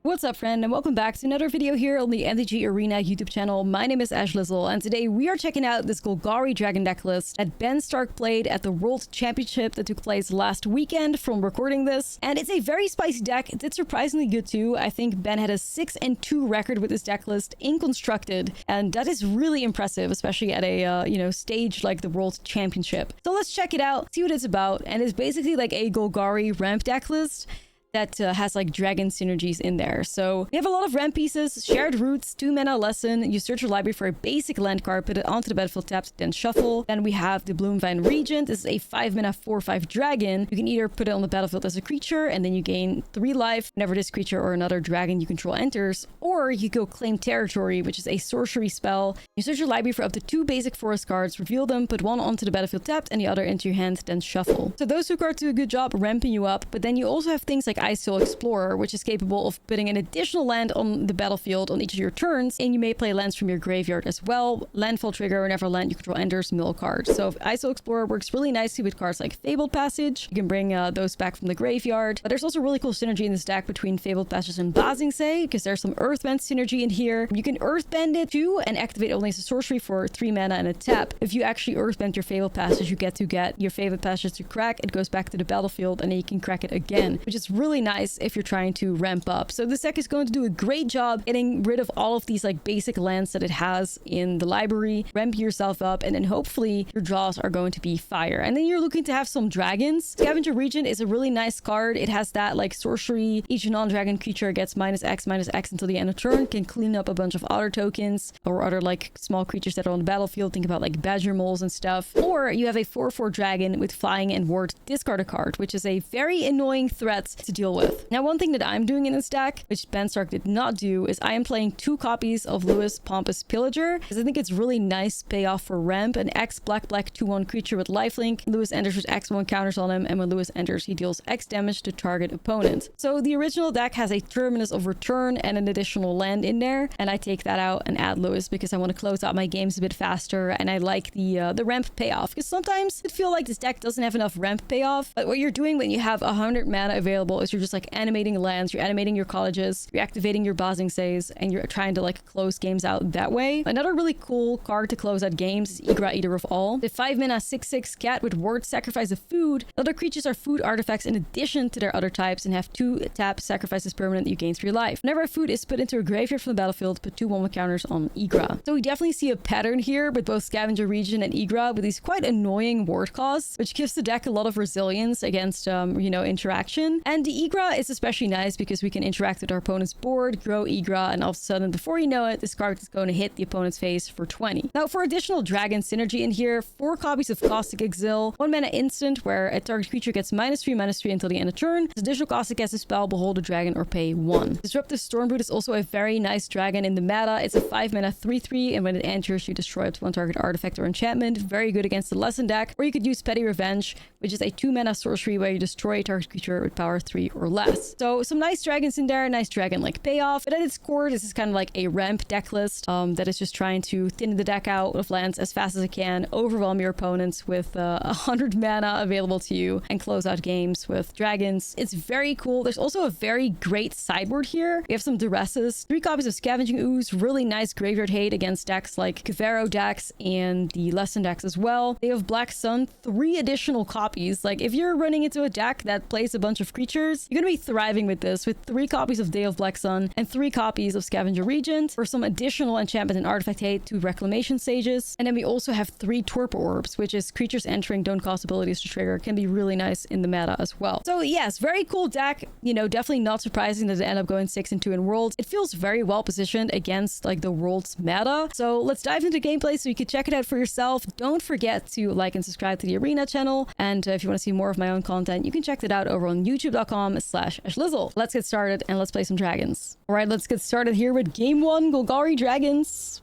What's up, friend, and welcome back to another video here on the MTG Arena YouTube channel. My name is Ashlizzle, and today we are checking out this Golgari Dragon deck list that Ben Stark played at the World Championship that took place last weekend from recording this. And it's a very spicy deck. It did surprisingly good too. I think Ben had a 6-2 record with this deck list in Constructed, and that is really impressive, especially at a stage like the World Championship. So let's check it out, see what it's about, and it's basically like a Golgari ramp deck list that has like dragon synergies in there. So we have a lot of ramp pieces, shared roots, 2 mana lesson. You search your library for a basic land card, put it onto the battlefield tapped, then shuffle. Then we have the Bloomvine Regent. This is a 5 mana 4/5 dragon. You can either put it on the battlefield as a creature and then you gain 3 life whenever this creature or another dragon you control enters, or you go claim territory, which is a sorcery spell. You search your library for up to 2 basic forest cards, reveal them, put one onto the battlefield tapped and the other into your hand, then shuffle. So those 2 cards do a good job ramping you up, but then you also have things like Ashlizzlle Explorer, which is capable of putting an additional land on the battlefield on each of your turns, and you may play lands from your graveyard as well. Landfall trigger whenever land you control enters, mill card. So Ashlizzlle Explorer works really nicely with cards like Fabled Passage. You can bring those back from the graveyard. But there's also really cool synergy in this deck between Fabled Passage and Basingse, because there's some Earthbend synergy in here. You can Earthbend it too and activate only as a sorcery for 3 mana and a tap. If you actually Earthbend your Fabled Passage, you get your Fabled Passage to crack. It goes back to the battlefield and then you can crack it again, which is really nice if you're trying to ramp up. So this deck is going to do a great job getting rid of all of these like basic lands that it has in the library, ramp yourself up, and then hopefully your draws are going to be fire. And then you're looking to have some dragons. Scavenger Regent is a really nice card. It has that like sorcery. Each non-dragon creature gets -X until the end of turn, can clean up a bunch of other tokens or other like small creatures that are on the battlefield. Think about like badger moles and stuff. Or you have a 4/4 dragon with flying and ward, discard a card, which is a very annoying threat to deal with. Now, one thing that I'm doing in this deck, which Ben Stark did not do, is I am playing 2 copies of Lewis Pompous Pillager, because I think it's really nice payoff for ramp. An X black 2/1 creature with lifelink. Lewis enters with X1 counters on him, and when Lewis enters, he deals X damage to target opponent. So the original deck has a Terminus of Return and an additional land in there, and I take that out and add Lewis because I want to close out my games a bit faster, and I like the ramp payoff, because sometimes it feels like this deck doesn't have enough ramp payoff. But what you're doing when you have 100 mana available is you're just like animating lands, you're animating your colleges, you're activating your Basingses, and you're trying to like close games out that way. Another really cool card to close out games is Igra, Eater of All. The 5 mana 6/6 cat with ward, sacrifice a food. Other creatures are food artifacts in addition to their other types and have 2 tap, sacrifices permanent, you gain 3 life. Whenever a food is put into a graveyard from the battlefield, put 2 1/1 counters on Igra. So we definitely see a pattern here with both Scavenger Regent and Igra with these quite annoying ward costs, which gives the deck a lot of resilience against interaction. And the Igra is especially nice because we can interact with our opponent's board, grow Igra, and all of a sudden, before you know it, this card is going to hit the opponent's face for 20. Now, for additional dragon synergy in here, 4 copies of Caustic Exile, 1 mana instant where a target creature gets -3/-3 until the end of turn. This additional Caustic casts a spell, behold a dragon, or pay 1. Disruptive Stormbrood is also a very nice dragon in the meta. It's a 5 mana 3/3, and when it enters, you destroy up to 1 target artifact or enchantment. Very good against the lesson deck. Or you could use Petty Revenge, which is a 2 mana sorcery where you destroy a target creature with power 3 or less. So some nice dragons in there, nice dragon-like payoff. But at its core, this is kind of like a ramp deck list that is just trying to thin the deck out of lands as fast as it can, overwhelm your opponents with 100 mana available to you, and close out games with dragons. It's very cool. There's also a very great sideboard here. We have some Duresses, 3 copies of Scavenging Ooze, really nice graveyard hate against decks like Kavero decks and the lesson decks as well. Day of Black Sun, 3 additional copies. Like if you're running into a deck that plays a bunch of creatures, you're gonna be thriving with this, with 3 copies of Day of Black Sun and 3 copies of Scavenger Regent for some additional enchantment and artifact hate to Reclamation Sages. And then we also have 3 Torpor Orbs, which is creatures entering don't cost abilities to trigger. Can be really nice in the meta as well. So yes, very cool deck. Definitely not surprising that it ended up going 6-2 in Worlds. It feels very well positioned against like the Worlds meta. So let's dive into gameplay so you can check it out for yourself. Don't forget to like and subscribe to the Arena channel. And if you want to see more of my own content, you can check that out over on youtube.com/Ashlizzle. Let's get started and let's play some dragons. All right, let's get started here with game 1, Golgari Dragons.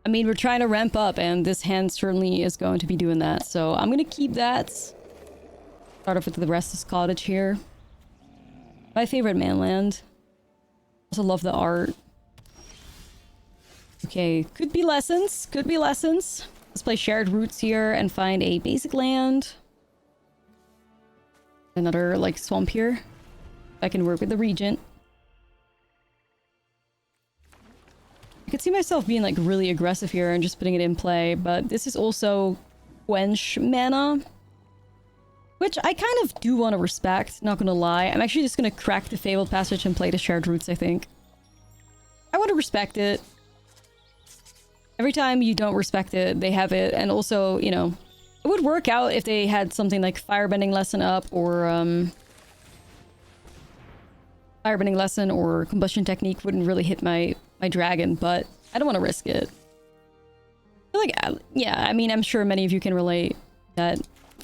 I mean, we're trying to ramp up, and this hand certainly is going to be doing that. So I'm going to keep that. Start off with the Restless Cottage here. My favorite manland. Also love the art. Okay, could be lessons. Could be lessons. Let's play Shared Roots here and find a basic land. Another, like, swamp here. I can work with the Regent. see myself being like really aggressive here and just putting it in play, but this is also quench mana, which I kind of do want to respect, not gonna lie. I'm actually just gonna crack the Fabled Passage and play the Shared Roots, I think. I want to respect it. Every time you don't respect it, they have it, and also, you know, it would work out if they had something like Firebending Lesson up, or Firebending Lesson or Combustion Technique wouldn't really hit my dragon, but I don't want to risk it. I feel like, yeah, I mean, I'm sure many of you can relate that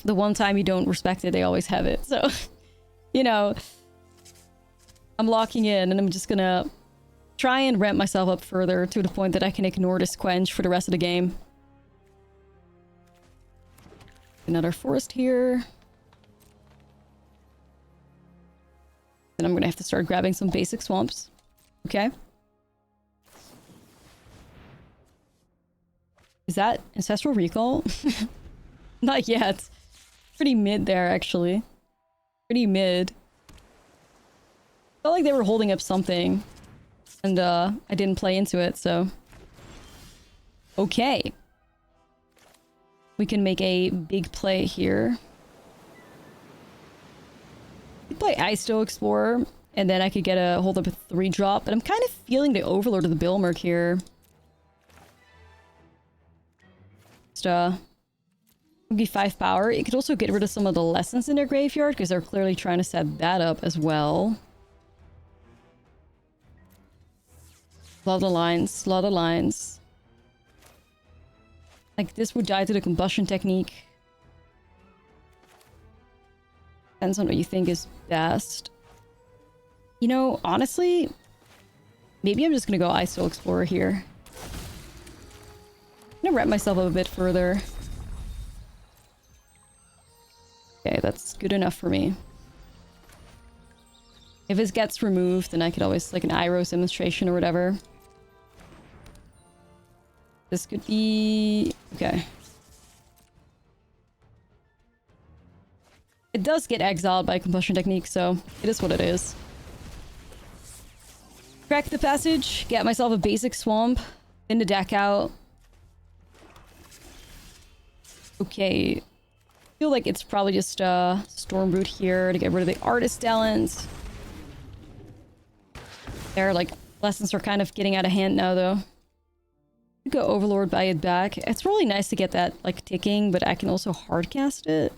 the one time you don't respect it, they always have it. So, you know, I'm locking in and I'm just gonna try and ramp myself up further to the point that I can ignore this quench for the rest of the game. Another forest here. Then I'm gonna have to start grabbing some basic swamps. Okay. Is that Ancestral Recall? Not yet. Pretty mid there, actually. Pretty mid. Felt like they were holding up something. And, I didn't play into it, so... Okay. We can make a big play here. We play Ashlizzlle Explorer, and then I could get a hold of a 3-drop, but I'm kind of feeling the Overlord of the Bilmerk here. Just, would be 5 power. It could also get rid of some of the lessons in their graveyard, because they're clearly trying to set that up as well. Lot of lines, lot of lines. Like, this would die to the Combustion Technique. Depends on what you think is best. You know, honestly, maybe I'm just gonna go Ashlizzlle Explorer here. I'm gonna wrap myself up a bit further. Okay, that's good enough for me. If this gets removed, then I could always, like, an Iros demonstration or whatever. This could be... okay. It does get exiled by Combustion Technique, so it is what it is. Crack the passage, get myself a basic swamp, thin the deck out. Okay. I feel like it's probably just Stormroot here to get rid of the Artist Talent. There, like, lessons are kind of getting out of hand now, though. Go Overlord, buy it back. It's really nice to get that, like, ticking, but I can also hardcast it.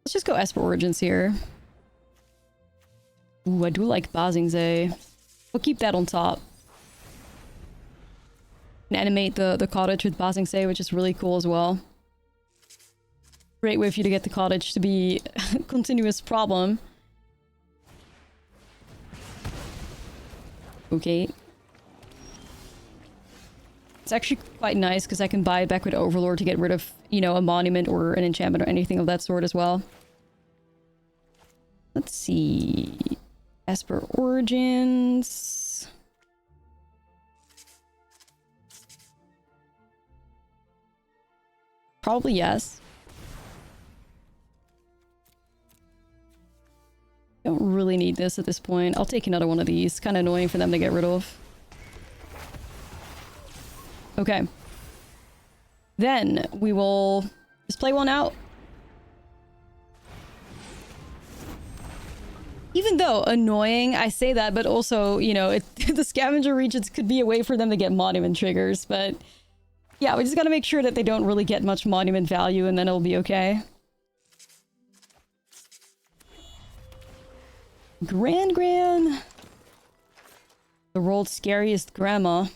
Let's just go Esper Origins here. Ooh, I do like Bazingze. We'll keep that on top. And animate the cottage with Bazingze, which is really cool as well. Great way for you to get the cottage to be a continuous problem. Okay. It's actually quite nice because I can buy it back with Overlord to get rid of, you know, a monument or an enchantment or anything of that sort as well. Let's see. Esper Origins. Probably yes. Don't really need this at this point. I'll take another one of these. Kind of annoying for them to get rid of. Okay. Then we will just play one out. Even though annoying, I say that, but also, you know, the scavenger regions could be a way for them to get monument triggers, but yeah, we just gotta make sure that they don't really get much monument value and then it'll be okay. Gran. The world's scariest grandma.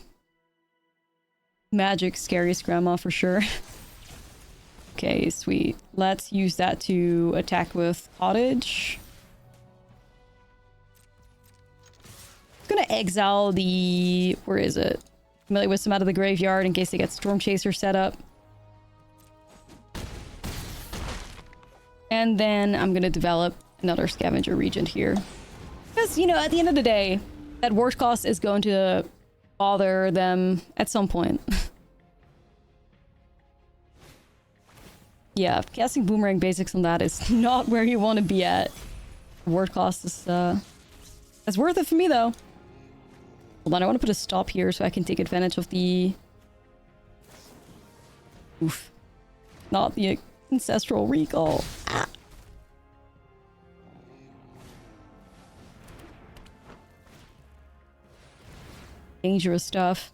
Magic's scariest grandma for sure. Okay, sweet. Let's use that to attack with Cottage. I'm gonna exile the... where is it? Familiar Wisdom out of the graveyard in case they get Storm Chaser set up. And then I'm gonna develop another Scavenger Regent here. Because, you know, at the end of the day, that ward cost is going to bother them at some point. Yeah, casting Boomerang Basics on that is not where you want to be at. Ward cost is, that's worth it for me, though. Hold on, I want to put a stop here so I can take advantage of the... Oof. Not the ancestral recall. Ah. Dangerous stuff.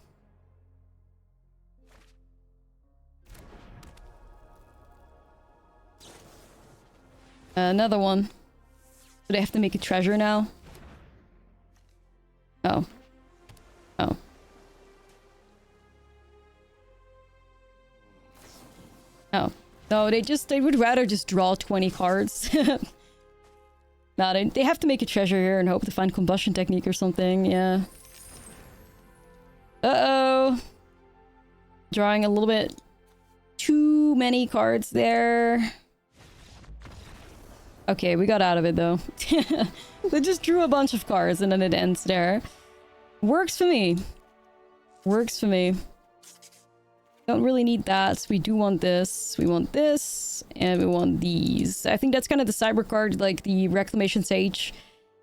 Another one. Do they have to make a treasure now? Oh. Oh. Oh. No, they would rather just draw 20 cards. No, they have to make a treasure here and hope to find combustion technique or something, yeah. Uh-oh. Drawing a little bit too many cards there. Okay, we got out of it though. They just drew a bunch of cards and then it ends there. Works for me. Works for me. Don't really need that. We do want this. We want this. And we want these. I think that's kind of the cyber card, like the Reclamation Sage.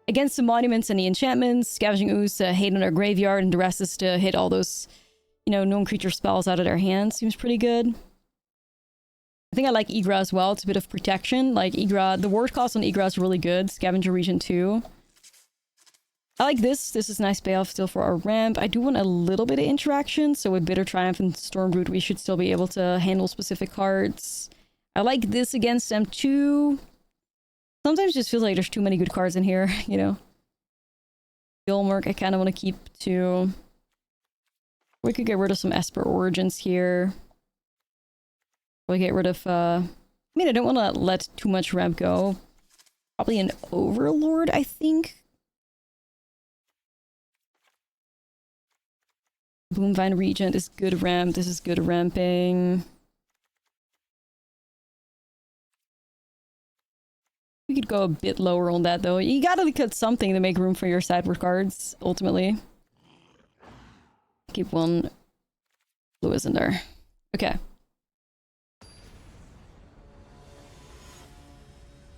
Against the monuments and the enchantments. Scavenging Ooze to hate on their graveyard. And the rest is to hit all those, you know, non-creature spells out of their hand. Seems pretty good. I think I like Igra as well. It's a bit of protection. Like Igra, the ward cost on Igra is really good. Scavenger Region 2. I like this. This is a nice payoff still for our ramp. I do want a little bit of interaction. So with Bitter Triumph and Stormroot, we should still be able to handle specific cards. I like this against them too. Sometimes it just feels like there's too many good cards in here, you know. Gilmerk, I kind of want to keep too. We could get rid of some Esper Origins here. We get rid of, I mean, I don't want to let too much ramp go. Probably an Overlord, I think. Boomvine Regent is good ramp. This is good ramping. We could go a bit lower on that, though. You gotta cut something to make room for your sideboard cards, ultimately. Keep one Lewis in there. Okay.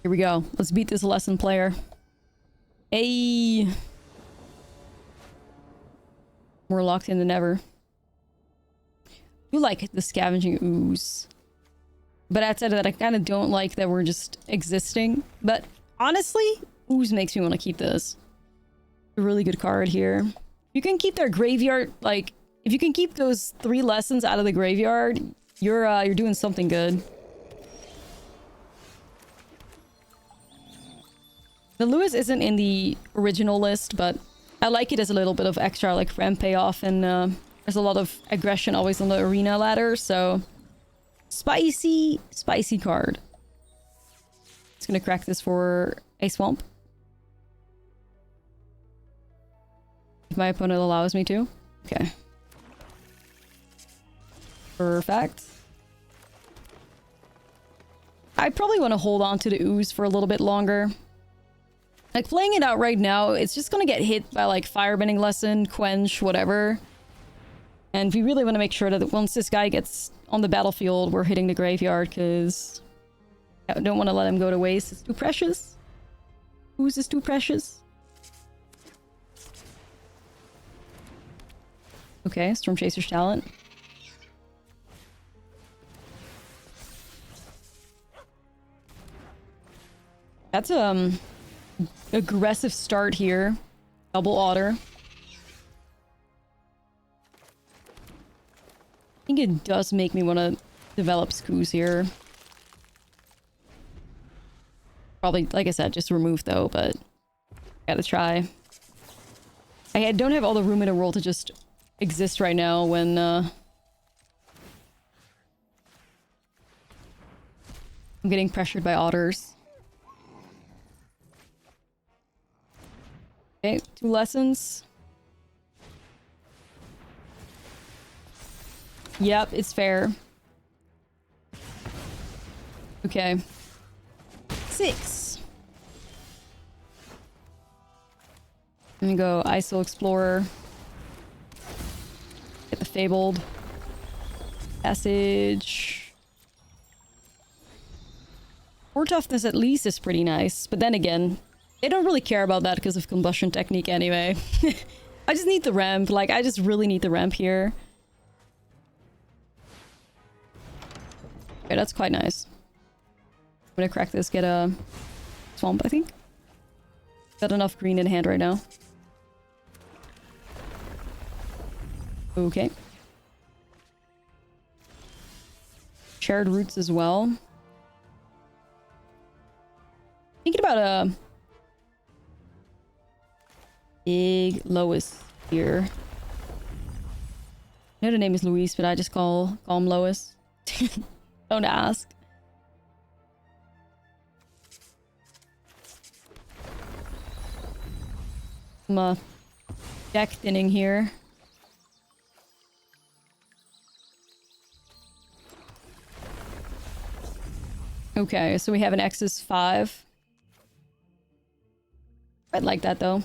Here we go. Let's beat this lesson player. Hey. More locked in than ever. You like the Scavenging Ooze. But outside of that, I kind of don't like that we're just existing. But honestly, Ooze makes me want to keep this. A really good card here. You can keep their graveyard, like, if you can keep those 3 lessons out of the graveyard, you're doing something good. The Lewis isn't in the original list, but I like it as a little bit of extra, like, ramp payoff, and there's a lot of aggression always on the arena ladder, so... Spicy, spicy card. Just gonna crack this for a swamp. If my opponent allows me to. Okay. Perfect. I probably want to hold on to the Ooze for a little bit longer. Like, playing it out right now, it's just gonna get hit by, like, Firebending Lesson, Quench, whatever. And we really want to make sure that once this guy gets on the battlefield, we're hitting the graveyard, because I don't want to let him go to waste. It's too precious. Ooze is too precious. Okay, Storm Chaser's talent. That's aggressive start here. Double Otter. I think it does make me want to develop Skoos here. Probably, like I said, just remove though, but gotta try. I don't have all the room in the world to just exist right now when I'm getting pressured by otters. Okay, 2 lessons. Yep, it's fair. Okay. 6. I'm gonna go ISO Explorer. Get the Fabled. Passage. 4 toughness at least is pretty nice, but then again, they don't really care about that because of combustion technique anyway. I just need the ramp. Like, I just really need the ramp here. Okay, that's quite nice. I'm gonna crack this, get a swamp, I think. Got enough green in hand right now. Okay. Shared roots as well. Thinking about a big Lois here. I know the name is Luis, but I just call him Lois. Don't ask. I'm deck thinning here. Okay, so we have an X's 5. I'd like that though.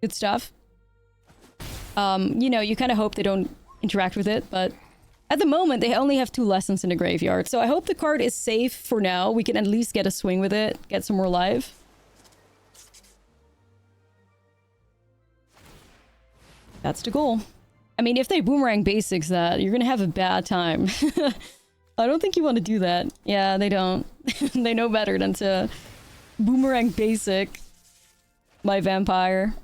Good stuff. You know, you kind of hope they don't interact with it, but at the moment they only have 2 lessons in the graveyard. So I hope the card is safe for now. We can at least get a swing with it, get some more life. That's the goal. I mean, if they boomerang basics that, you're gonna have a bad time. I don't think you want to do that. Yeah, they don't. They know better than to boomerang basic my vampire.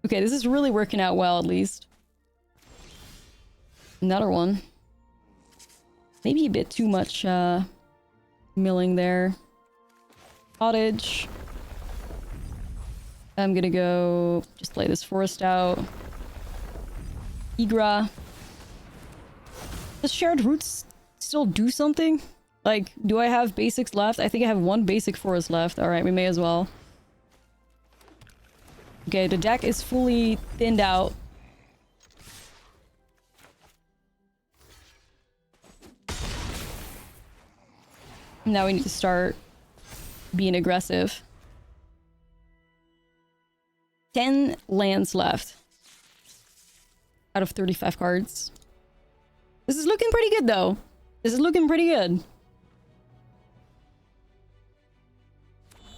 Okay, this is really working out well, at least. Another one. Maybe a bit too much milling there. Cottage. I'm gonna go just play this forest out. Igra. Does shared roots still do something? Like, do I have basics left? I think I have 1 basic forest left. Alright, we may as well. Okay, the deck is fully thinned out. Now we need to start being aggressive. 10 lands left. Out of 35 cards. This is looking pretty good, though. This is looking pretty good.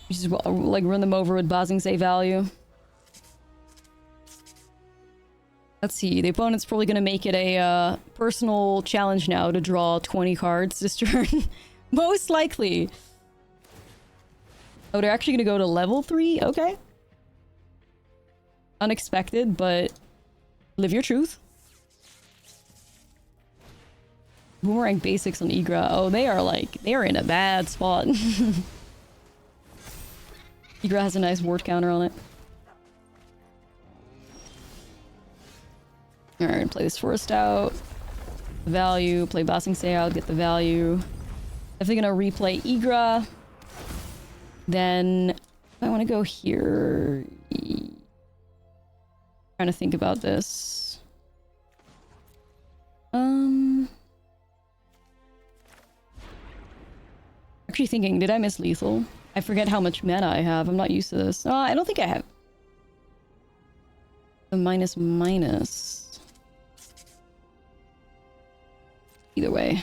Just, like, run them over with Basing Say value. Let's see. The opponent's probably gonna make it a personal challenge now to draw 20 cards this turn. Most likely. Oh, they're actually gonna go to level 3? Okay. Unexpected, but live your truth. Boomerang basics on Igra. Oh, they are in a bad spot. Igra has a nice ward counter on it. Alright, play this forest out. Value, play Basing Say out, get the value. Definitely gonna replay Igra. Then I want to go here. Trying to think about this. Actually thinking, did I miss lethal? I forget how much mana I have. I'm not used to this. I don't think I have. The minus. Either way.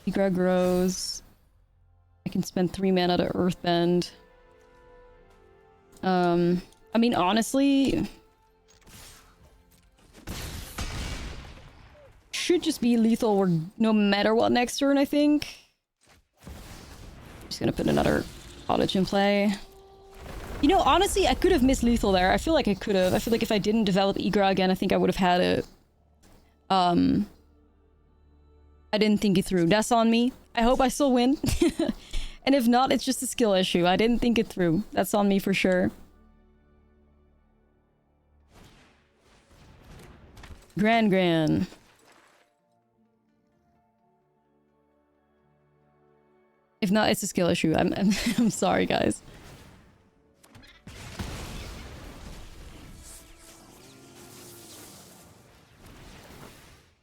Igra grows. I can spend 3 mana to Earthbend. I mean, honestly... should just be lethal or no matter what next turn, I think. Just gonna put another cottage in play. You know, honestly, I could have missed lethal there. I feel like I could have. I feel like if I didn't develop Igra again, I think I would have had it. I didn't think it through. That's on me. I hope I still win. And if not, it's just a skill issue. I didn't think it through. That's on me for sure. Gran. If not, it's a skill issue. I'm sorry, guys.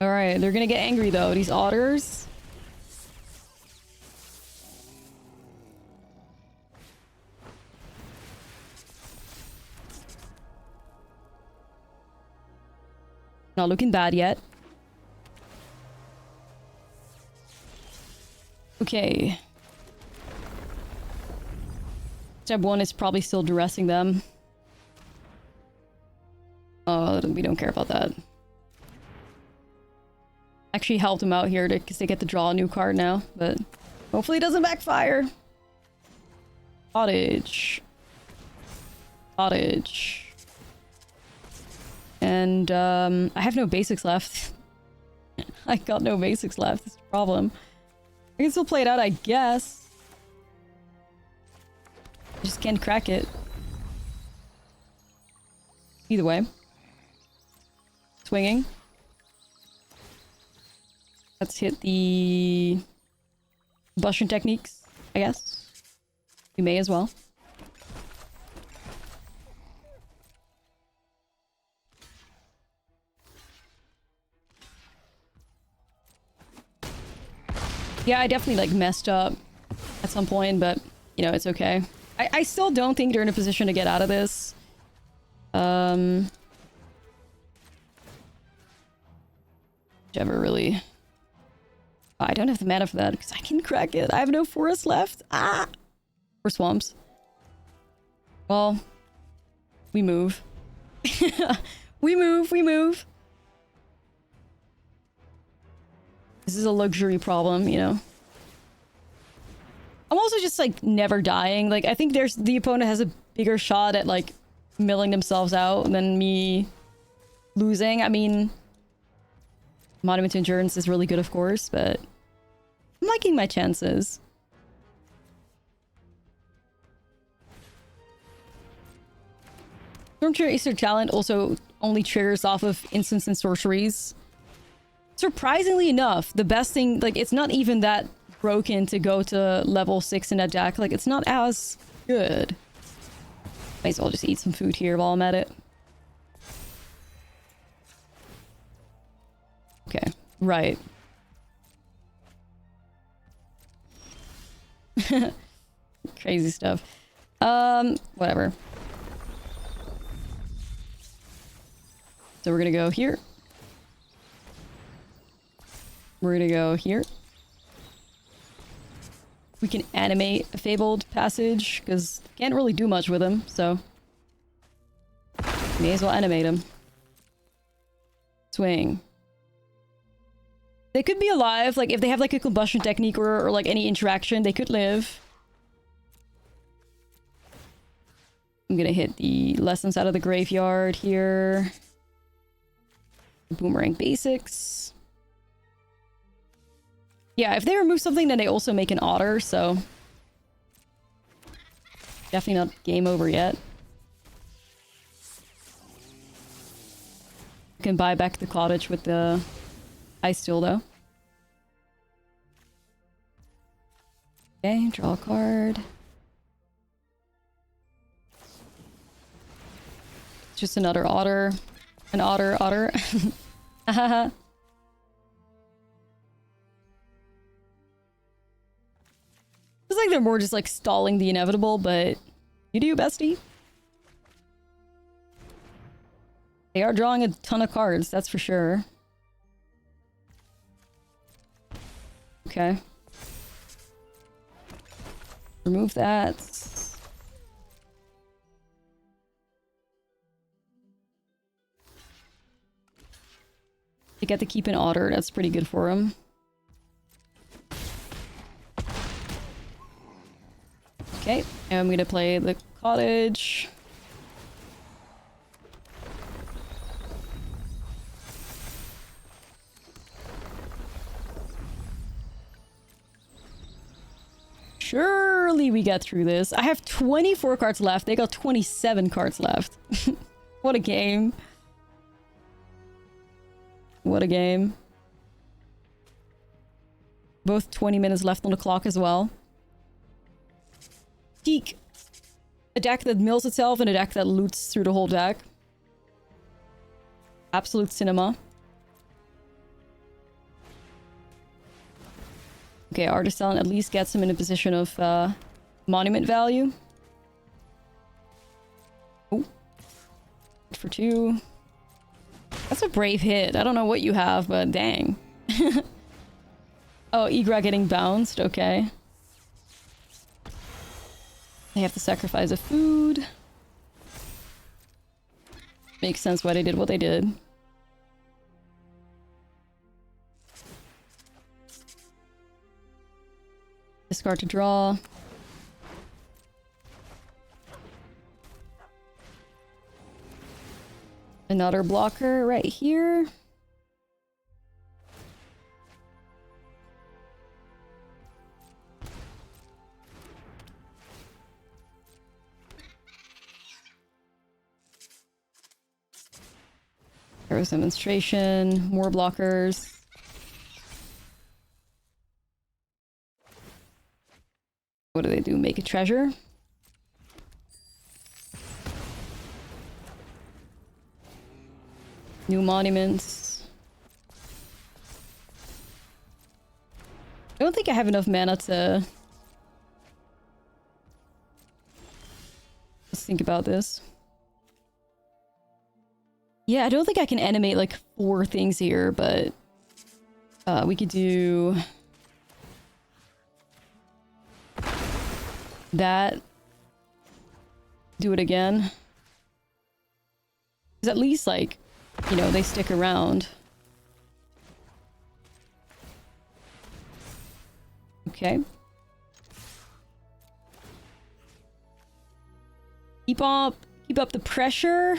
Alright, they're gonna get angry though, these otters. Not looking bad yet. Okay. Step 1 is probably still duressing them. Oh, we don't care about that. Actually helped him out here because they get to draw a new card now, but hopefully it doesn't backfire. Cottage. Cottage. And I have no basics left. I got no basics left. That's the problem. I can still play it out, I guess. I just can't crack it. Either way. Swinging. Let's hit the combustion techniques, I guess. We may as well. Yeah, I definitely like messed up at some point, but you know, it's okay. I still don't think they're in a position to get out of this. Whichever really. I don't have the mana for that because I can crack it. I have no forest left. Ah! Or swamps. Well, we move. We move. This is a luxury problem, you know. I'm also just like never dying. Like I think the opponent has a bigger shot at like milling themselves out than me losing. I mean, Monument to Endurance is really good, of course, but I'm liking my chances. Stormchaser talent also only triggers off of instants and sorceries. Surprisingly enough, the best thing, like, it's not even that broken to go to level 6 in that deck. Like, it's not as good. Might as well just eat some food here while I'm at it. Okay, right. Crazy stuff. Whatever. So we're gonna go here. We're gonna go here. We can animate a Fabled Passage, because can't really do much with him, so... may as well animate him. Swing. They could be alive, like, if they have, like, a combustion technique or like, any interaction, they could live. I'm gonna hit the Lessons out of the Graveyard here. Boomerang Basics. Yeah, if they remove something, then they also make an Otter, so... definitely not game over yet. You can buy back the cottage with the Ice Steel, though. Okay, draw a card. It's just another Otter. An otter. Haha. It's like they're more just like stalling the inevitable, but you do, bestie. They are drawing a ton of cards, that's for sure. Okay. Remove that. They get to keep an Otter, that's pretty good for him. Okay, and I'm gonna play the cottage. Surely we get through this. I have 24 cards left. They got 27 cards left. What a game. What a game. Both 20 minutes left on the clock as well. Peak. A deck that mills itself and a deck that loots through the whole deck. Absolute cinema. Okay, Artist Talent at least gets him in a position of monument value. Oh. For 2. That's a brave hit. I don't know what you have, but dang. Oh, Igra getting bounced. Okay. They have to sacrifice a food. Makes sense why they did what they did. Discard to draw. Another blocker right here. There's demonstration, more blockers. What do they do? Make a treasure? New monuments. I don't think I have enough mana to... Let's think about this. Yeah, I don't think I can animate like 4 things here, but... we could do... that. Do it again. Because at least like... you know, they stick around. Okay. Keep up the pressure.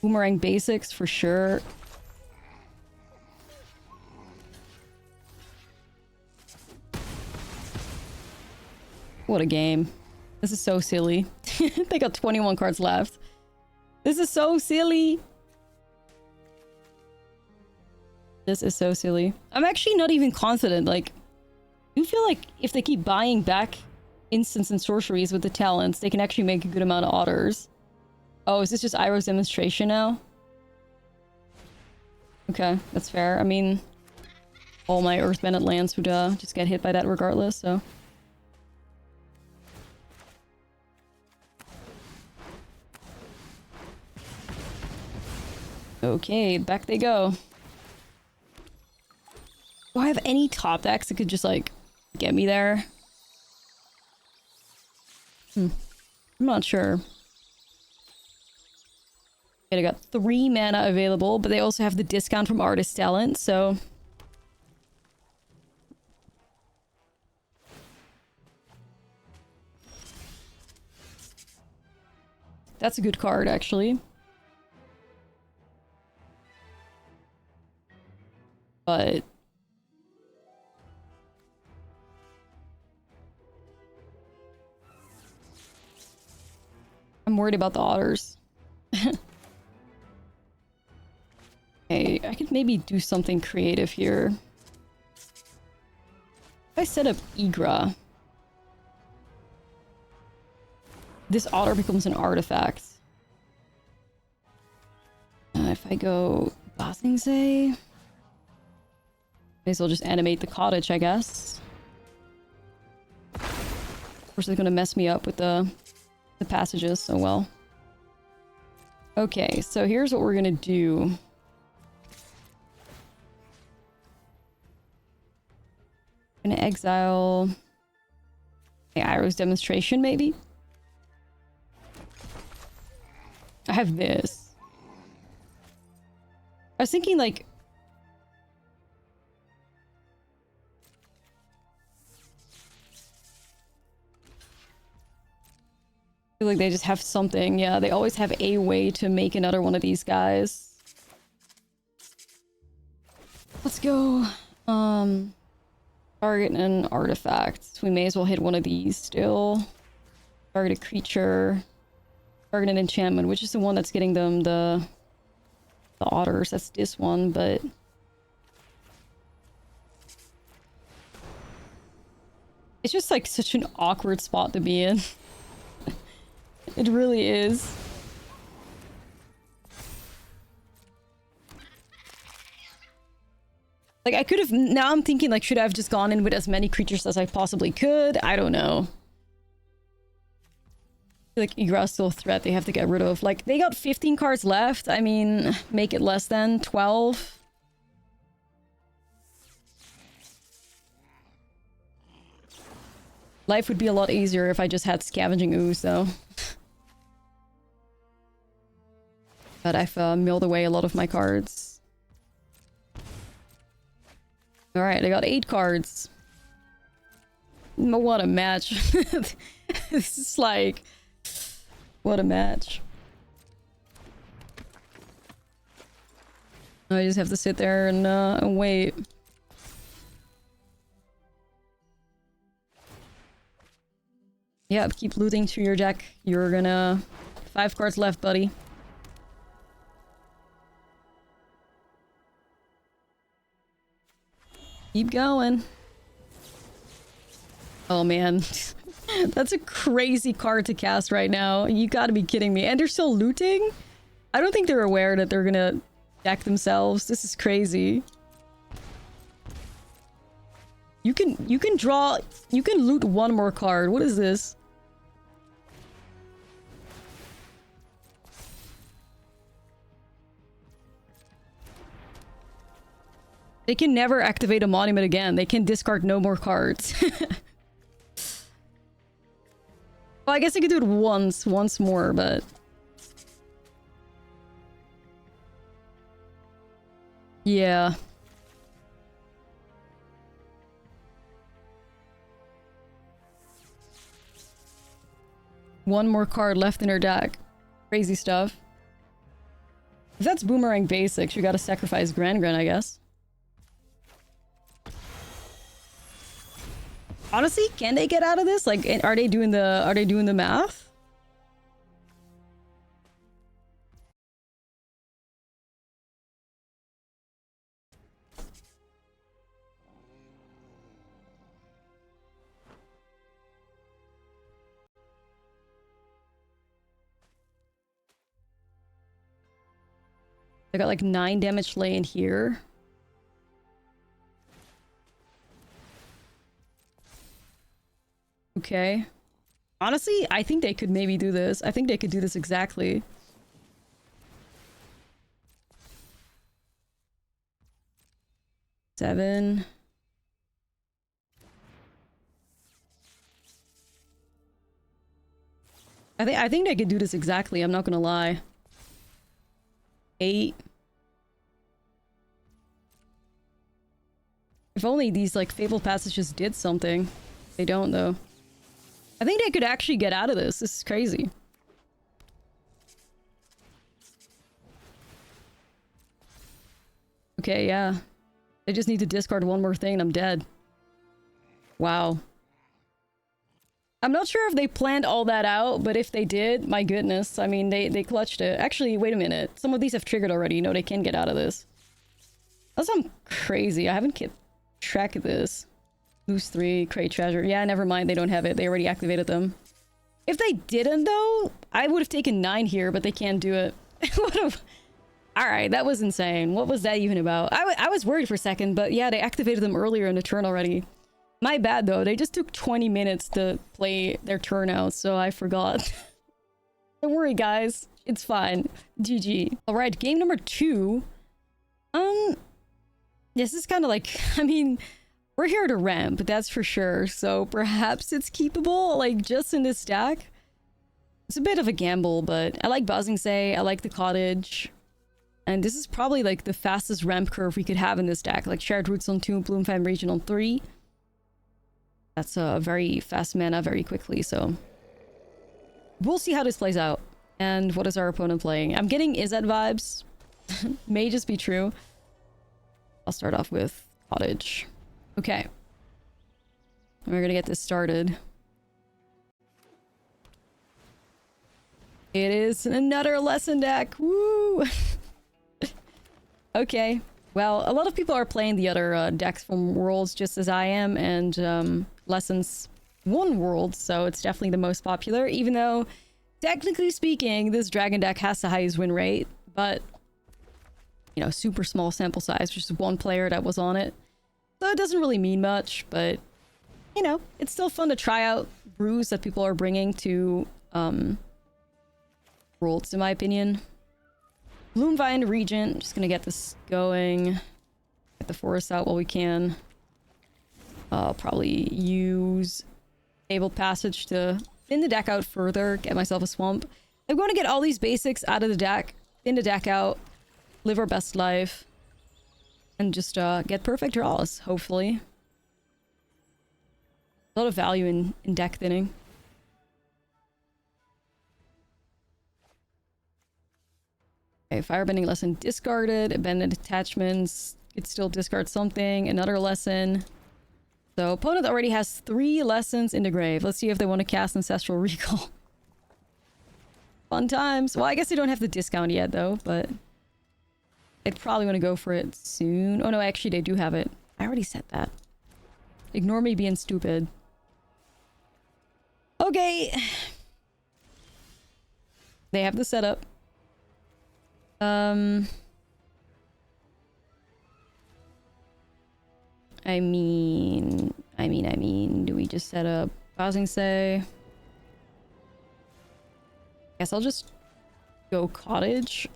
Boomerang basics for sure. What a game. This is so silly. They got 21 cards left. This is so silly. This is so silly. I'm actually not even confident. Like, I do feel like if they keep buying back instants and sorceries with the talents, they can actually make a good amount of otters. Oh, is this just Iroh's demonstration now? Okay, that's fair. I mean, all my Earthbended lands would just get hit by that regardless, so... Okay, back they go. Do I have any top decks that could just, like, get me there? I'm not sure. Okay, I got 3 mana available, but they also have the discount from Artist Talent, so... That's a good card, actually. But... I'm worried about the otters. Okay, I could maybe do something creative here. If I set up Igra, this otter becomes an artifact. If I go Ashlizzlle, may as well just animate the cottage, I guess. Of course, it's gonna mess me up with the passages, so well. Okay, so here's what we're gonna do. I'm gonna exile Iroh's demonstration, maybe? I have this. I was thinking, like... I feel like they just have something. Yeah, they always have a way to make another one of these guys. Let's go. Target an artifact. We may as well hit one of these still. Target a creature. Target an enchantment, which is the one that's getting them the otters. That's this one, but... It's just like such an awkward spot to be in. It really is. Like, I could have... Now I'm thinking, like, should I have just gone in with as many creatures as I possibly could? I don't know. I feel like Igra's still a threat they have to get rid of. Like, they got 15 cards left. I mean, make it less than 12. Life would be a lot easier if I just had Scavenging Ooze, though. But I've milled away a lot of my cards. Alright, I got 8 cards. What a match. This is like... What a match. I just have to sit there and wait. Yeah, keep looting through your deck. You're gonna... 5 cards left, buddy. Keep going. Oh man. That's a crazy card to cast right now. You gotta be kidding me. And they're still looting? I don't think they're aware that they're gonna deck themselves. This is crazy. You can loot one more card. What is this? They can never activate a monument again. They can discard no more cards. Well, I guess I could do it once more, but... Yeah. One more card left in her deck. Crazy stuff. If that's Boomerang Basics, you gotta sacrifice Gran, I guess. Honestly, can they get out of this? Like, are they doing the math? I got like 9 damage laying here. Okay. Honestly, I think they could maybe do this. I think they could do this exactly. Seven. I think they could do this exactly. I'm not gonna lie. 8. If only these like Fabled Passages did something. They don't though. I think they could actually get out of this. This is crazy. Okay, yeah. They just need to discard one more thing and I'm dead. Wow. I'm not sure if they planned all that out, but if they did, my goodness. I mean, they clutched it. Actually, wait a minute. Some of these have triggered already. No, they can get out of this. That's some crazy. I haven't kept track of this. Lose 3, create treasure. Yeah, never mind. They don't have it. They already activated them. If they didn't, though, I would have taken 9 here, but they can't do it. Alright, that was insane. What was that even about? I was worried for a second, but yeah, they activated them earlier in the turn already. My bad, though. They just took 20 minutes to play their turn out, so I forgot. Don't worry, guys. It's fine. GG. Alright, game number 2. This is kind of like... I mean... We're here to ramp, that's for sure, so perhaps it's keepable, like, just in this deck. It's a bit of a gamble, but I like Buzzing Say, I like the Cottage. And this is probably, like, the fastest ramp curve we could have in this deck. Like, Shared Roots on 2, Bloomfam Region on 3. That's a very fast mana very quickly, so... We'll see how this plays out. And what is our opponent playing? I'm getting Izzet vibes. May just be true. I'll start off with Cottage. Okay. We're gonna get this started. It is another lesson deck. Woo! Okay. Well, a lot of people are playing the other decks from Worlds just as I am, and Lessons won Worlds, so it's definitely the most popular, even though, technically speaking, this Dragon deck has the highest win rate, but, you know, super small sample size, just one player that was on it. So it doesn't really mean much, but, you know, it's still fun to try out brews that people are bringing to Worlds, in my opinion. Bloomvine Regent, just gonna get this going. Get the forest out while we can. I'll probably use Able passage to thin the deck out further, get myself a swamp. I'm going to get all these basics out of the deck, thin the deck out, live our best life, and just get perfect draws, hopefully. A lot of value in deck thinning. Okay, firebending lesson discarded, abandoned attachments, could still discard something, another lesson. So opponent already has 3 lessons in the grave. Let's see if they want to cast Ancestral Recall. Fun times. Well, I guess they don't have the discount yet though, but they'd probably want to go for it soon. Oh no, actually they do have it. I already said that. Ignore me being stupid. Okay. They have the setup. I mean, do we just set up Housing Say? Guess I'll just go Cottage.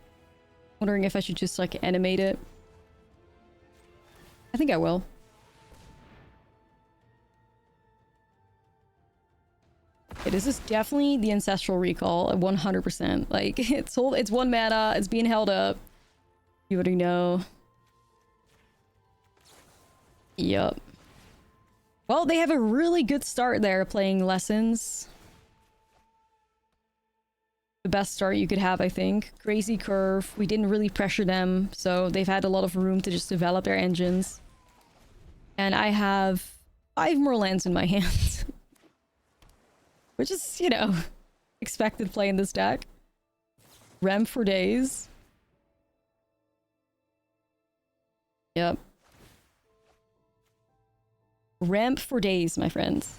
Wondering if I should just like animate it. I think I will. Okay, this is definitely the Ancestral Recall, 100%. Like, it's 1 mana, it's being held up. You already know. Yup. Well, they have a really good start there playing Lessons. The best start you could have, I think. Crazy curve. We didn't really pressure them, so they've had a lot of room to just develop their engines. And I have 5 more lands in my hand. Which is, you know, expected play in this deck. Rem for days. Yep. Ramp for days, my friends.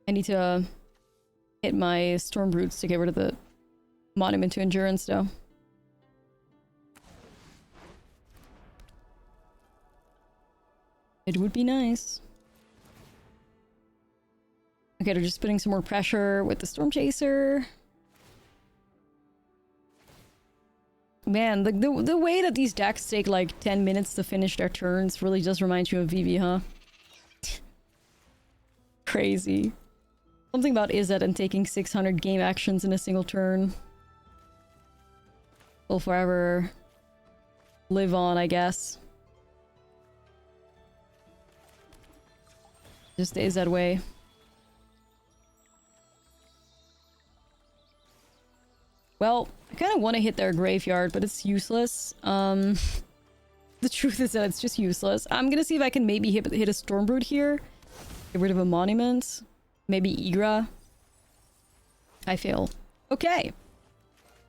I need to hit my Storm Brutes to get rid of the Monument to Endurance, though. It would be nice. Okay, they're just putting some more pressure with the Storm Chaser. Man, the way that these decks take like 10 minutes to finish their turns really does remind you of Vivi, huh? Crazy. Something about Izzet and taking 600 game actions in a single turn. Will forever live on, I guess. Just stays that way. Well, I kind of want to hit their graveyard, but it's useless. The truth is that it's just useless. I'm gonna see if I can maybe hit a Stormbrood here. Get rid of a monument. Maybe Igra. I fail. Okay.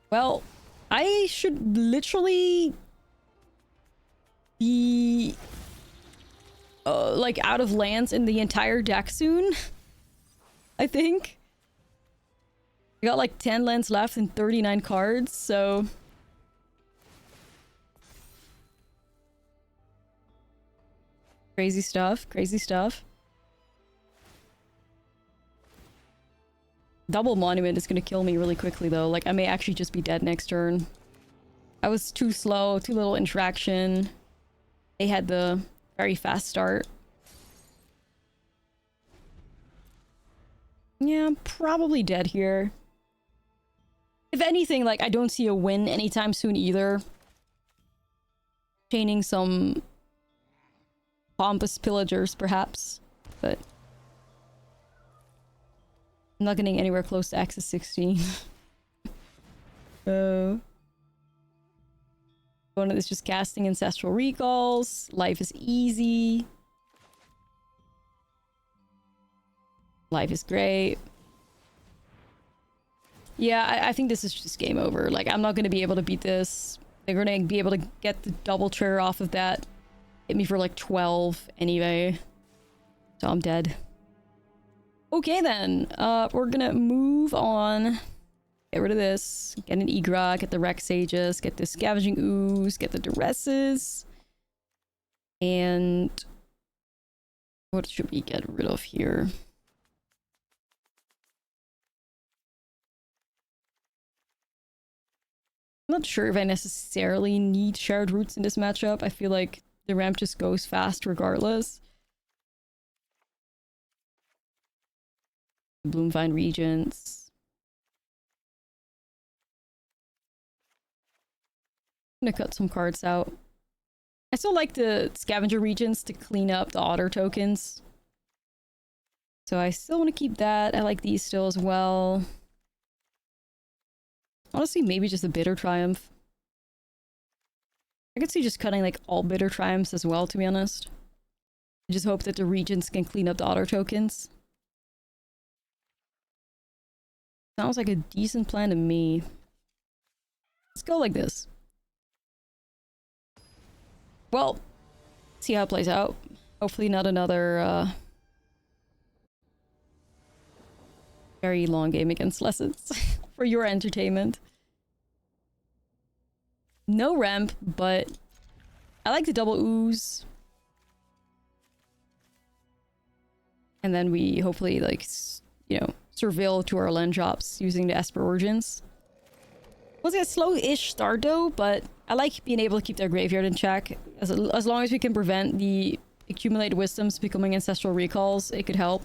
Well, I should literally be like out of lands in the entire deck soon. I think. I got like 10 lands left and 39 cards, so crazy stuff, crazy stuff. Double Monument is gonna kill me really quickly though. Like, I may actually just be dead next turn. I was too slow, too little interaction. They had the very fast start. Yeah, I'm probably dead here. If anything, like, I don't see a win anytime soon either. Chaining some pompous pillagers, perhaps, but I'm not getting anywhere close to Axis 16. Opponent is just casting Ancestral Recalls. Life is easy. Life is great. Yeah, I think this is just game over. Like, I'm not going to be able to beat this. They're going to be able to get the double trigger off of that. Hit me for like 12 anyway. So I'm dead. Okay then. We're going to move on. Get rid of this. Get an Igra. Get the Rex Sages. Get the Scavenging Ooze. Get the Duresses. And what should we get rid of here? I'm not sure if I necessarily need shared roots in this matchup. I feel like the ramp just goes fast regardless. Bloomvine Regents. I'm gonna cut some cards out. I still like the Scavenger Regents to clean up the otter tokens. So I still want to keep that. I like these still as well. Honestly, maybe just a Bitter Triumph. I could see just cutting like all Bitter Triumphs as well, to be honest. I just hope that the Regents can clean up the otter tokens. Sounds like a decent plan to me. Let's go like this. Well, see how it plays out. Hopefully not another very long game against Lessons for your entertainment. No ramp, but I like the double ooze. And then we hopefully, like, you know, surveil to our land drops using the Esper Origins. Was a slow-ish start though, but I like being able to keep their graveyard in check. As long as we can prevent the accumulated wisdoms becoming ancestral recalls, it could help.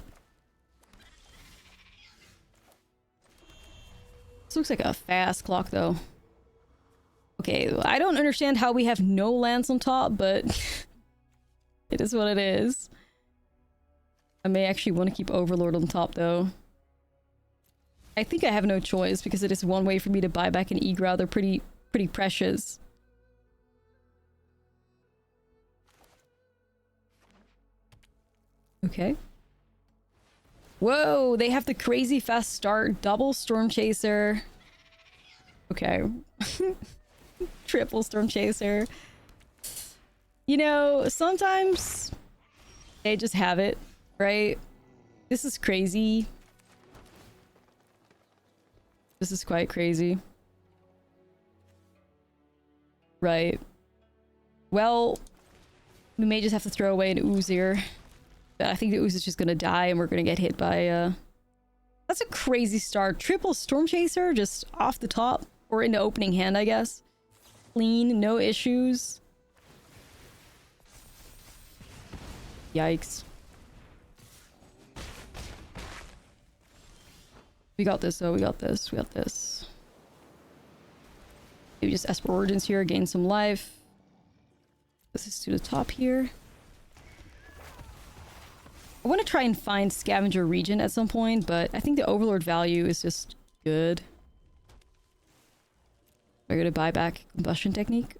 This looks like a fast clock though. Okay, I don't understand how we have no lands on top, but it is what it is. I may actually want to keep Overlord on top though. I think I have no choice because it is one way for me to buy back an Igra. They're pretty precious. Okay. Whoa, they have the crazy fast start. Double Storm Chaser. Okay. Triple Storm Chaser. You know, sometimes they just have it, right? This is crazy. This is quite crazy. Right. Well, we may just have to throw away an ooze here. But I think the ooze is just gonna die and we're gonna get hit by That's a crazy start. Triple Storm Chaser just off the top. Or in the opening hand, I guess. Clean, no issues. Yikes. We got this though, we got this, we got this. Maybe just Esper Origins here, gain some life. This is to the top here. I want to try and find Scavenger Regent at some point, but I think the Overlord value is just good. Am I gonna buy back Combustion Technique?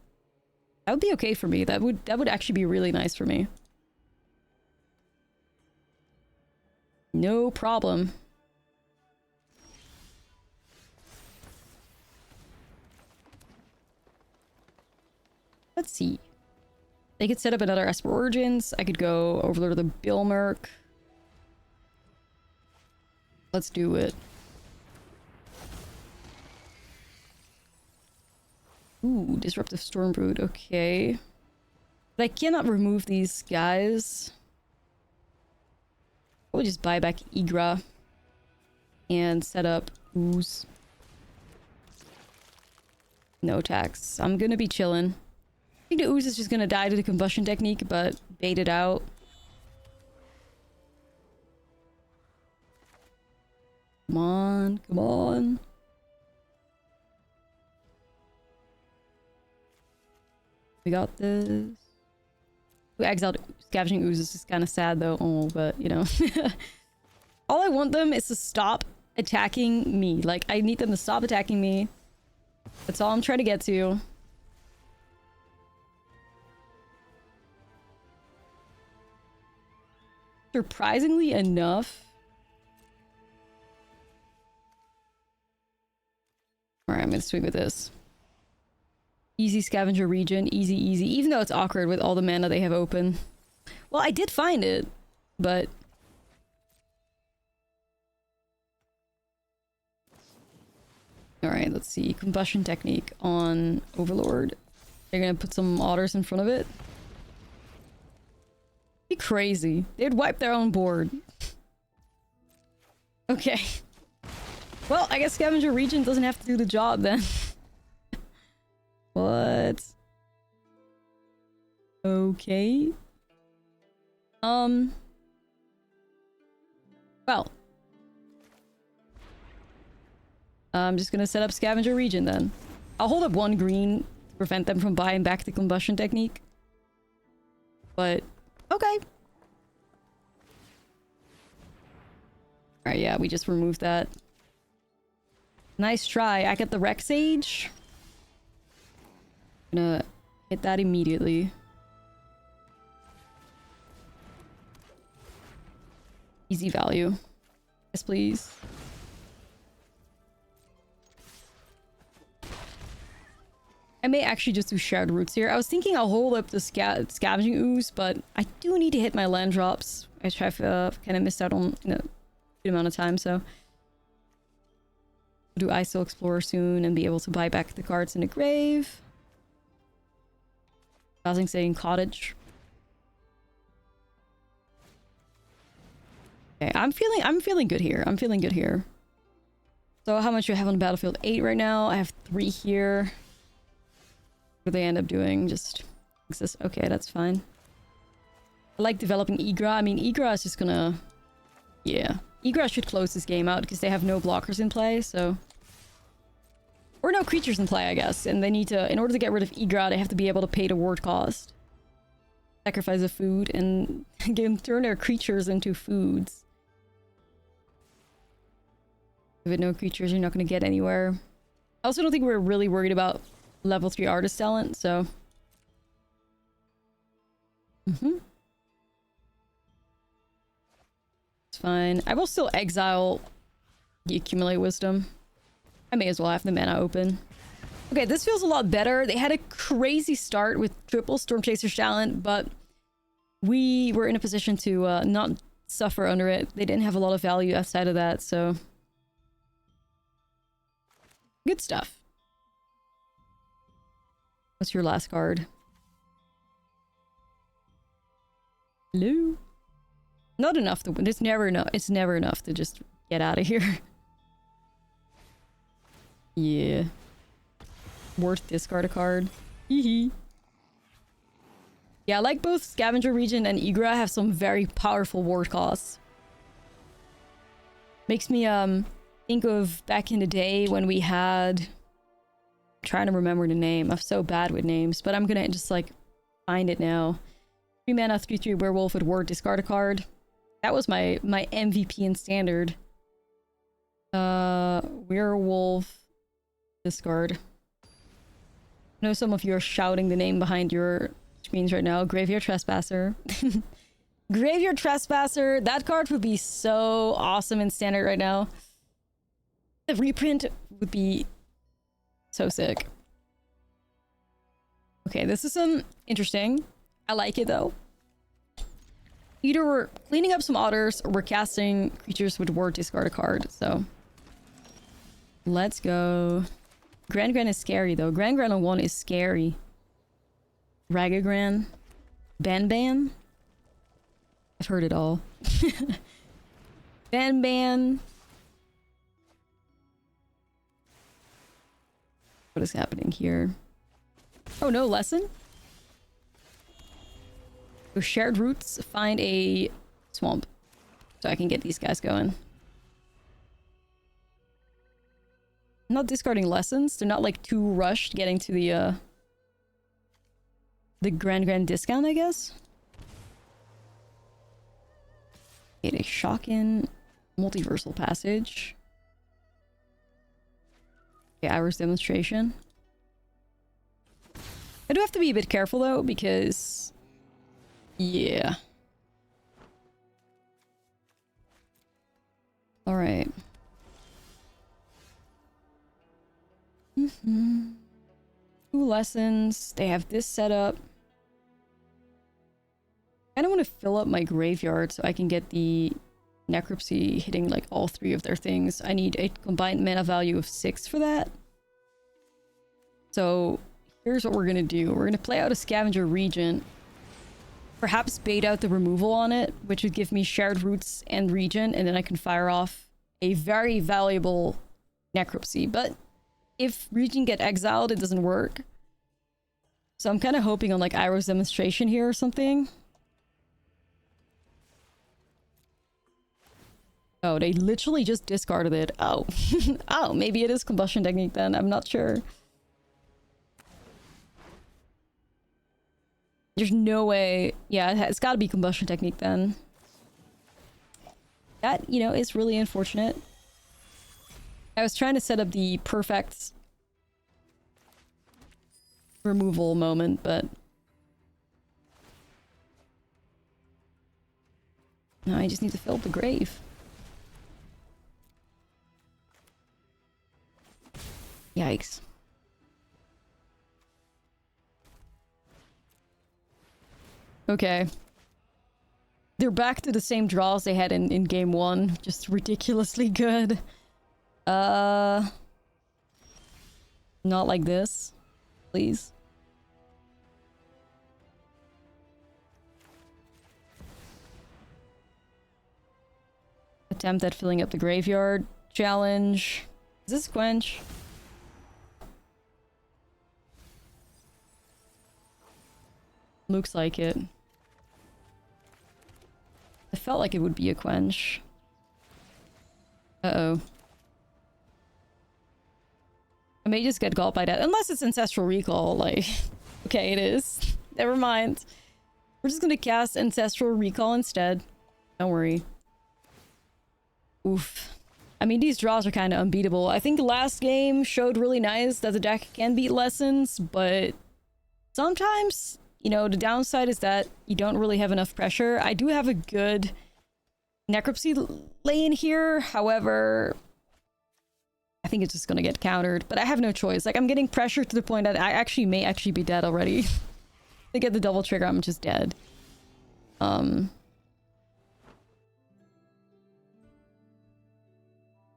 That would be okay for me. That would actually be really nice for me. No problem. Let's see. They could set up another Esper Origins. I could go Overlord of the Bilmerk. Let's do it. Ooh, Disruptive Stormbrood. Okay. But I cannot remove these guys. We'll just buy back Igra. And set up Ooze. No tax. I'm gonna be chillin'. I think the Ooze is just gonna die to the Combustion Technique, but bait it out. Come on, come on. We got this. We exiled Scavenging Ooze is just kind of sad though. Oh, but you know. All I want them is to stop attacking me. Like, I need them to stop attacking me. That's all I'm trying to get to. Surprisingly enough. Alright, I'm gonna swing with this. Easy Scavenger Region, easy, easy. Even though it's awkward with all the mana they have open. Well, I did find it, but... Alright, let's see. Combustion Technique on Overlord. They're gonna put some otters in front of it. Be crazy. They'd wipe their own board. Okay. Well, I guess Scavenger Region doesn't have to do the job then. yet. Okay. Well. I'm just gonna set up Scavenger Region then. I'll hold up 1 green to prevent them from buying back the combustion technique. But, okay. Alright, yeah, we just removed that. Nice try. I get the Rex Sage. Gonna hit that immediately. Easy value. Yes, please. I may actually just do Shared Roots here. I was thinking I'll hold up the Scavenging Ooze, but I do need to hit my land drops. I kind of missed out on a good amount of time, so... do I still Explorer soon and be able to buy back the cards in the grave? Housing saying Cottage. Okay, I'm feeling good here. I'm feeling good here. So how much do I have on the battlefield? 8 right now. I have 3 here. What do they end up doing? Just exist. Okay, that's fine. I like developing Igra. I mean, Igra is just gonna... yeah. Igra should close this game out because they have no blockers in play, so... or no creatures in play, I guess. And they need to... in order to get rid of Igra, they have to be able to pay the ward cost. Sacrifice a food and turn their creatures into foods. With no creatures, you're not going to get anywhere. I also don't think we're really worried about level 3 artist talent, so... It's fine. I will still exile the Accumulate Wisdom. I may as well have the mana open. Okay, this feels a lot better. They had a crazy start with triple Stormchaser's talent, but we were in a position to not suffer under it. They didn't have a lot of value outside of that, so... good stuff. What's your last card? Hello? Not enough to win. It's never enough. It's never enough to just get out of here. Yeah. Worth discard a card. Hehe. Yeah, like both Scavenger Region and Igra have some very powerful ward costs. Makes me think of back in the day when we had... I'm trying to remember the name. I'm so bad with names, but I'm gonna just like find it now. 3 mana 3/3 werewolf with ward discard a card. That was my MVP in standard. Werewolf discard. I know some of you are shouting the name behind your screens right now. Graveyard Trespasser. Graveyard Trespasser. That card would be so awesome in standard right now. The reprint would be so sick. Okay, this is interesting. I like it though. Either we're cleaning up some otters or we're casting creatures with ward discard a card, so... let's go. Grand is scary though. Grand on 1 is scary. Ragagran. Ban. I've heard it all. Ban. What is happening here? Oh, no lesson? So Shared Roots, find a swamp. So I can get these guys going. I'm not discarding lessons. They're not like too rushed getting to the grand discount, I guess. Get a Shockin' Multiversal Passage. Okay, Hours Demonstration. I do have to be a bit careful though, because... yeah. Alright. 2 lessons. They have this set up. I don't want to fill up my graveyard so I can get the Necropsy hitting like all 3 of their things. I need a combined mana value of 6 for that. So here's what we're gonna do. We're gonna play out a Scavenger Region. Perhaps bait out the removal on it, which would give me Shared Roots and Region, and then I can fire off a very valuable Necropsy. But if Region get exiled, it doesn't work. So I'm kind of hoping on like Iroh's demonstration here or something. Oh, they literally just discarded it. Oh. Oh, maybe it is combustion technique then. I'm not sure. There's no way. Yeah, it's got to be combustion technique then. That, you know, is really unfortunate. I was trying to set up the perfect removal moment, but no, I just need to fill up the grave. Yikes. Okay. They're back to the same draws they had in game 1. Just ridiculously good. Not like this. Please. Attempt at filling up the graveyard. Challenge. Is this quench? Looks like it. I felt like it would be a quench. Uh-oh. I may just get got by that. Unless it's Ancestral Recall, like... Okay, it is. Never mind. We're just gonna cast Ancestral Recall instead. Don't worry. Oof. I mean, these draws are kind of unbeatable. I think last game showed really nice that the deck can beat Lessons, but... sometimes... You know, the downside is that you don't really have enough pressure. I do have a good Necropsy lane here. However, I think it's just gonna get countered. But I have no choice. Like, I'm getting pressure to the point that I may actually be dead already. To get the double trigger, I'm just dead.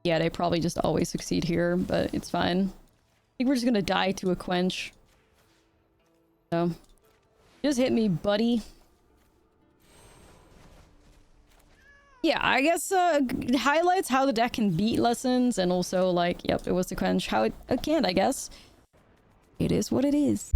Yeah, they probably just always succeed here, but it's fine. I think we're just gonna die to a quench. So... just hit me, buddy. Yeah, I guess it highlights how the deck can beat Lessons, and also, like, yep, it was the quench. How it can't, I guess. It is what it is.